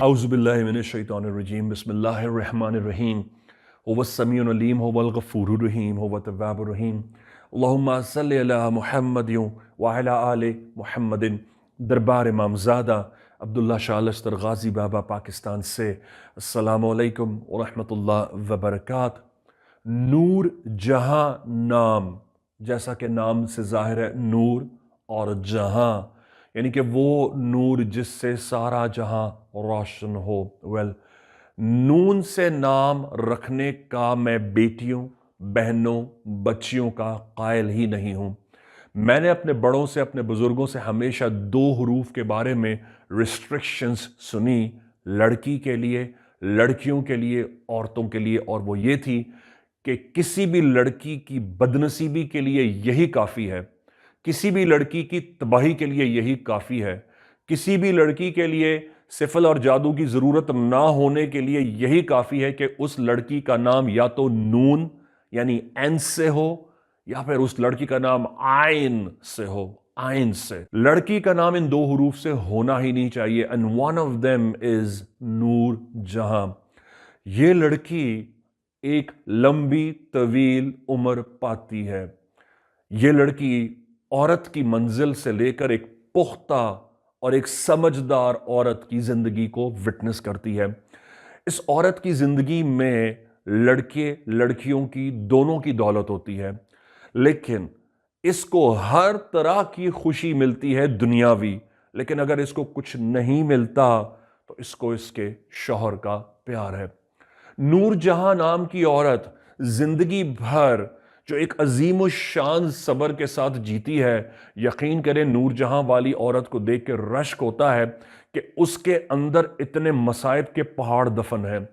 औज़ुबिल्लाहिमिनश्शैतानिर्रजीम बिस्मिल्लाहिर्रहमानिर्रहीम हुवस्समीउल अलीम हुवल गफ़ूरुर रहीम हुवत तव्वाबुर रहीम अल्लाहुम्मा सल्लि अला मुहम्मदिन व अला आलि मुहम्मदिन। दरबार इमामज़ादा अब्दुल्ला शाह लश्तर गाज़ी बाबा पाकिस्तान से अस्सलामु अलैकुम व रहमतुल्लाहि व बरकातहू। नूर जहां नाम, जैसा कि नाम से ज़ाहिर है नूर और जहां, यानी कि वो नूर जिससे सारा जहां रोशन हो। नून से नाम रखने का मैं बेटियों, बहनों, बच्चियों का कायल ही नहीं हूं। मैंने अपने बड़ों से, अपने बुजुर्गों से हमेशा दो हरूफ के बारे में रिस्ट्रिक्शंस सुनी, लड़की के लिए, लड़कियों के लिए, औरतों के लिए, और वो ये थी कि किसी भी लड़की की बदनसीबी के लिए यही काफ़ी है, किसी भी लड़की की तबाही के लिए यही काफ़ी है, किसी भी लड़की के लिए सिफल और जादू की ज़रूरत ना होने के लिए यही काफ़ी है कि उस लड़की का नाम या तो नून यानी एन से हो, या फिर उस लड़की का नाम आइन से हो, आइन से। लड़की का नाम इन दो हरूफ से होना ही नहीं चाहिए। And one of them is Noor Jahan. ये लड़की एक लंबी तवील उम्र पाती है। ये लड़की औरत की मंजिल से लेकर एक पुख्ता और एक समझदार औरत की जिंदगी को विटनेस करती है। इस औरत की जिंदगी में लड़के लड़कियों की दोनों की दौलत होती है, लेकिन इसको हर तरह की खुशी मिलती है दुनियावी, लेकिन अगर इसको कुछ नहीं मिलता तो इसको इसके शौहर का प्यार है। नूर जहां नाम की औरत जिंदगी भर जो एक अजीम शान सबर के साथ जीती है, यकीन करें नूर जहां वाली औरत को देख के रश्क होता है कि उसके अंदर इतने मसाइब के पहाड़ दफन हैं।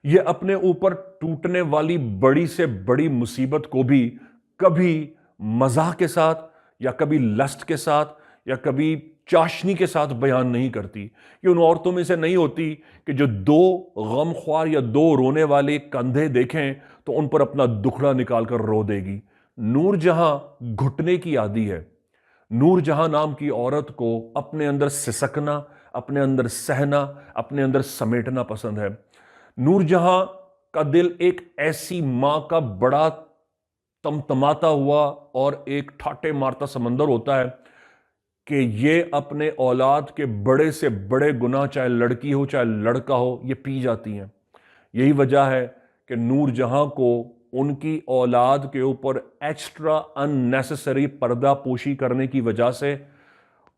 ये अपने ऊपर टूटने वाली बड़ी से बड़ी मुसीबत को भी कभी मजाक के साथ या कभी लस्ट के साथ या कभी चाशनी के साथ बयान नहीं करती। ये उन औरतों में से नहीं होती कि जो दो गमख्वार या दो रोने वाले कंधे देखें तो उन पर अपना दुखड़ा निकालकर रो देगी। नूर जहां घुटने की आदी है। नूर जहां नाम की औरत को अपने अंदर सिसकना, अपने अंदर सहना, अपने अंदर समेटना पसंद है। नूर जहां का दिल एक ऐसी मां का बड़ा तमतमाता हुआ और एक ठाटे मारता समंदर होता है कि ये अपने औलाद के बड़े से बड़े गुनाह, चाहे लड़की हो चाहे लड़का हो, ये पी जाती हैं। यही वजह है कि नूर जहां को उनकी औलाद के ऊपर एक्स्ट्रा अननेसेसरी पर्दा पोशी करने की वजह से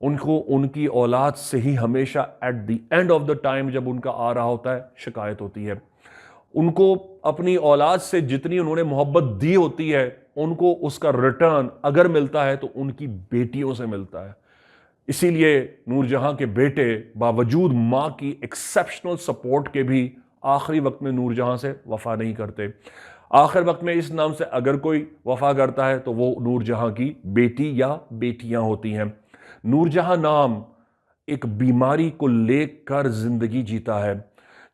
उनको उनकी औलाद से ही हमेशा at the end of the time जब उनका आ रहा होता है शिकायत होती है। उनको अपनी औलाद से जितनी उन्होंने मोहब्बत दी होती है, उनको उसका रिटर्न अगर मिलता है तो उनकी बेटियों से मिलता है। इसीलिए नूर जहां के बेटे बावजूद मां की एक्सेप्शनल सपोर्ट के भी आखिरी वक्त में नूर जहां से वफा नहीं करते। आखिर वक्त में इस नाम से अगर कोई वफा करता है तो वो नूर जहां की बेटी या बेटियां होती हैं। नूर जहां नाम एक बीमारी को लेकर जिंदगी जीता है।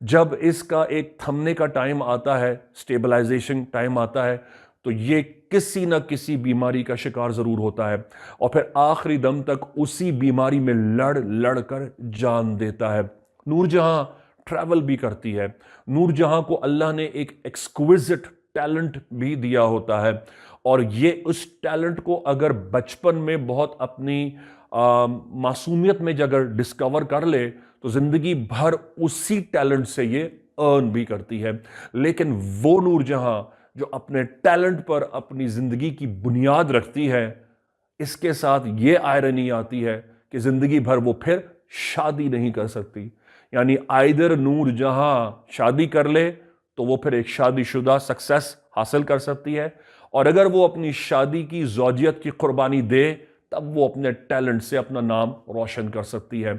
जब इसका एक थमने का टाइम आता है, स्टेबलाइजेशन टाइम आता है, तो ये किसी न किसी बीमारी का शिकार जरूर होता है और फिर आखिरी दम तक उसी बीमारी में लड़ लड़ कर जान देता है। नूर जहां ट्रैवल भी करती है। नूर जहां को अल्लाह ने एक एक्सक्विजिट टैलेंट भी दिया होता है, और ये उस टैलेंट को अगर बचपन में बहुत अपनी मासूमियत में अगर डिस्कवर कर ले तो जिंदगी भर उसी टैलेंट से ये अर्न भी करती है। लेकिन वो नूर जहां जो अपने टैलेंट पर अपनी जिंदगी की बुनियाद रखती है, इसके साथ ये आयरनी आती है कि जिंदगी भर वो फिर शादी नहीं कर सकती। यानी आइदर नूर जहां शादी कर ले तो वो फिर एक शादीशुदा सक्सेस हासिल कर सकती है, और अगर वो अपनी शादी की ज़ौजियत की कुर्बानी दे तब वो अपने टैलेंट से अपना नाम रोशन कर सकती है।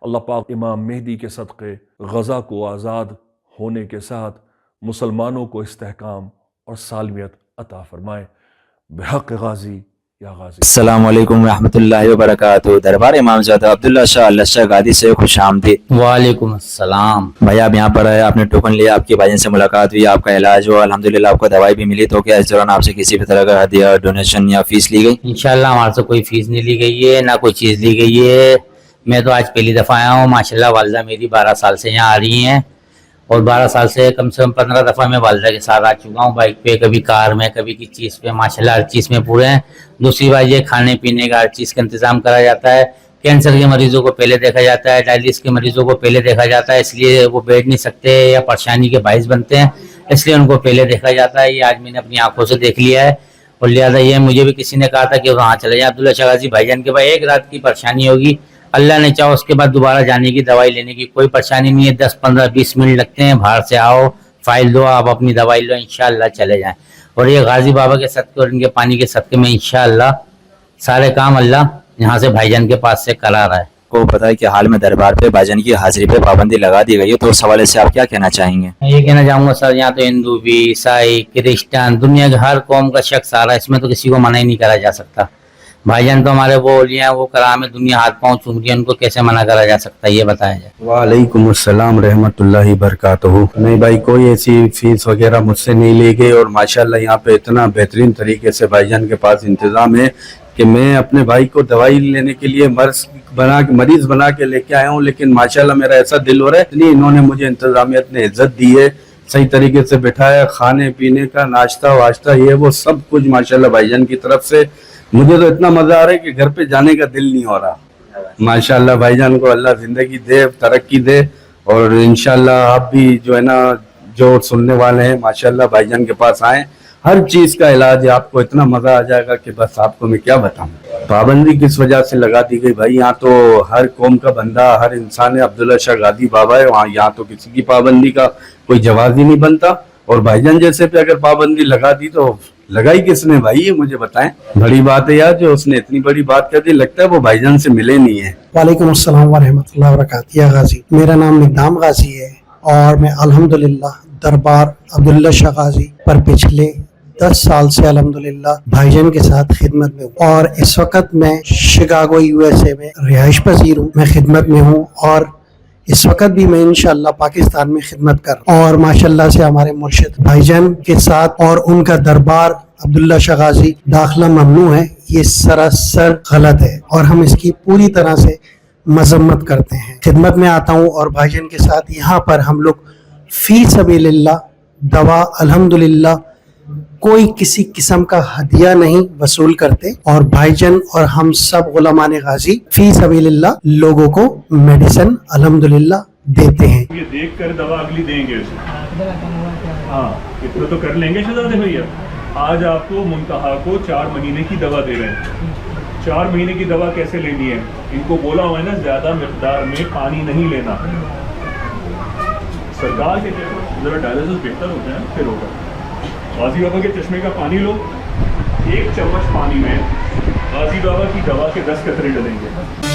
अल्लाह पाक इमाम मेहदी के सदक़े गज़ा को आज़ाद होने के साथ मुसलमानों को इस्तेहकाम और सालमियत अता फरमाए। बिहक़ गाज़ी या गाज़ी। अस्सलामु अलैकुम रहमतुल्लाहि व बरकातहू। दरबार इमामज़ादा अब्दुल्ला शाह लश्कर गादी से खुश आमदीद। वालेकुम अस्सलाम। भाई आप यहाँ पर आए, आपने टोकन लिया, आपके भाईजान से मुलाकात हुई, आपका इलाज हुआ, अल्हम्दुलिल्लाह आपको दवाई भी मिली। तो क्या इस दौरान आपसे किसी भी तरह का हदिया, डोनेशन या फीस ली गई? इंशाल्लाह हमारे से कोई फीस नहीं ली गई है, ना कोई चीज़ ली गई है। میں تو آج پہلی دفعہ آیا ہوں. ماشاءاللہ والدہ میری 12 سال سے یہاں آ رہی ہیں, اور 12 سال سے کم 15 دفعہ میں والدہ کے ساتھ آ چکا ہوں, بائک پہ, کبھی کار میں, کبھی کسی چیز پہ. ماشاءاللہ ہر چیز میں پورے ہیں. دوسری بات یہ کھانے پینے کا ہر چیز کا انتظام کرا جاتا ہے. کینسر کے مریضوں کو پہلے دیکھا جاتا ہے, ڈائلسس کے مریضوں کو پہلے دیکھا جاتا ہے, اس لیے وہ بیٹھ نہیں سکتے یا پریشانی کے باعث بنتے ہیں, اس لیے ان کو پہلے دیکھا جاتا ہے. یہ آج میں نے اپنی آنکھوں سے دیکھ لیا ہے, اور لہٰذا یہ مجھے بھی کسی نے کہا تھا کہ وہاں چلے جائیں عبداللہ شاہ غازی بھائی جان کے پاس. ایک رات کی پریشانی ہوگی, اللہ نے چاہو اس کے بعد دوبارہ جانے کی, دوائی لینے کی کوئی پریشانی نہیں ہے. 10 15 20 منٹ لگتے ہیں, باہر سے آؤ, فائل دو, آپ اپنی دوائی لو, انشاءاللہ چلے جائیں. اور یہ غازی بابا کے صدقے اور ان کے پانی کے صدقے میں انشاءاللہ سارے کام اللہ یہاں سے بھائی جان کے پاس سے کرا رہا ہے. کو پتا ہے کہ حال میں دربار پہ بھائی جان کی حاضری پہ پابندی لگا دی گئی ہے, تو اس حوالے سے آپ کیا کہنا چاہیں گے؟ میں یہ کہنا چاہوں گا سر, یہاں تو ہندو بھی, عیسائی, کرسچن, دنیا کے ہر قوم کا شخص آ رہا ہے, اس میں تو کسی کو منع ہی نہیں کرا جا سکتا. بھائی جان تو ہمارے وہ اولیاء ہیں, وہ کرام ہے, دنیا ہاتھ پاؤں چوم رہی ہے, ان کو کیسے منع کرا جا سکتا ہے, یہ بتایا جائے. وعلیکم السلام رحمۃ اللہ وبرکاتہ. نہیں بھائی, کوئی ایسی فیس وغیرہ مجھ سے نہیں لی گئی, اور ماشاءاللہ یہاں پہ اتنا بہترین طریقے سے بھائی جان کے پاس انتظام ہے کہ میں اپنے بھائی کو دوائی لینے کے لیے مریض بنا کے لے کے آیا ہوں. لیکن ماشاءاللہ میرا ایسا دل ہو رہا ہے, اتنی انہوں نے مجھے انتظامیت نے عزت دی ہے, صحیح طریقے سے بٹھایا, کھانے پینے کا ناشتہ واشتہ یہ وہ سب کچھ ماشاءاللہ بھائی جان کی طرف سے. مجھے تو اتنا مزہ آ رہا ہے کہ گھر پہ جانے کا دل نہیں ہو رہا. ماشاءاللہ بھائی جان کو اللہ زندگی دے, ترقی دے, اور انشاءاللہ آپ بھی جو ہے نا, جو سننے والے ہیں ماشاءاللہ بھائی جان کے پاس آئیں. ہر چیز کا علاج ہے, آپ کو اتنا مزہ آ جائے گا کہ بس آپ کو میں کیا بتاؤں. پابندی کس وجہ سے لگا دی گئی بھائی؟ یہاں تو ہر قوم کا بندہ, ہر انسان ہے, عبداللہ شاہ غازی بابا ہے وہاں, یہاں تو کسی کی پابندی کا کوئی جواز ہی نہیں بنتا. اور بھائی جان جیسے پہ اگر پابندی لگا دی تو لگائی کس نے بھائی, یہ مجھے بتائیں. بڑی بات ہے یار, جو اس نے اتنی بڑی بات کر دی, لگتا ہے وہ بھائی جان سے ملے نہیں ہے. وعلیکم السلام ورحمۃ اللہ وبرکاتہ. یا غازی, میرا نام مقدام غازی ہے, اور میں الحمدللہ دربار عبداللہ شاہ غازی پر پچھلے 10 سال سے الحمدللہ بھائی جان کے ساتھ خدمت میں ہوں. اور اس وقت میں شکاگو USA میں رہائش پذیر ہوں, میں خدمت میں ہوں, اور اس وقت بھی میں انشاءاللہ پاکستان میں خدمت کر رہا ہوں. اور ماشاءاللہ سے ہمارے مرشد بھائی جان کے ساتھ اور ان کا دربار عبداللہ شاہ غازی داخلہ ممنوع ہے, یہ سراسر غلط ہے, اور ہم اس کی پوری طرح سے مذمت کرتے ہیں. خدمت میں آتا ہوں, اور بھائی جان کے ساتھ یہاں پر ہم لوگ فی سبیل اللہ دوا الحمدللہ کوئی کسی قسم کا ہدیہ نہیں وصول کرتے, اور بھائی جان اور ہم سب علماء غازی فی سبیل اللہ لوگوں کو میڈیسن الحمدللہ دیتے ہیں. یہ دیکھ کر دوا اگلی دیں گے اسے, ہاں اتنا تو کر لیں گے شہزادے بھیا. آج آپ کو منتہا کو 4 مہینے کی دوا دے رہے ہیں. 4 مہینے کی دوا کیسے لینی ہے؟ ان کو بولا ہوا ہے نا, زیادہ مقدار میں پانی نہیں لینا. سرکار کے ذرا ڈائلسس بہتر ہوتا ہے پھر ہوگا. غازی بابا کے چشمے کا پانی لو, 1 چمچ پانی میں غازی بابا کی دوا کے 10 قطرے ڈلیں گے.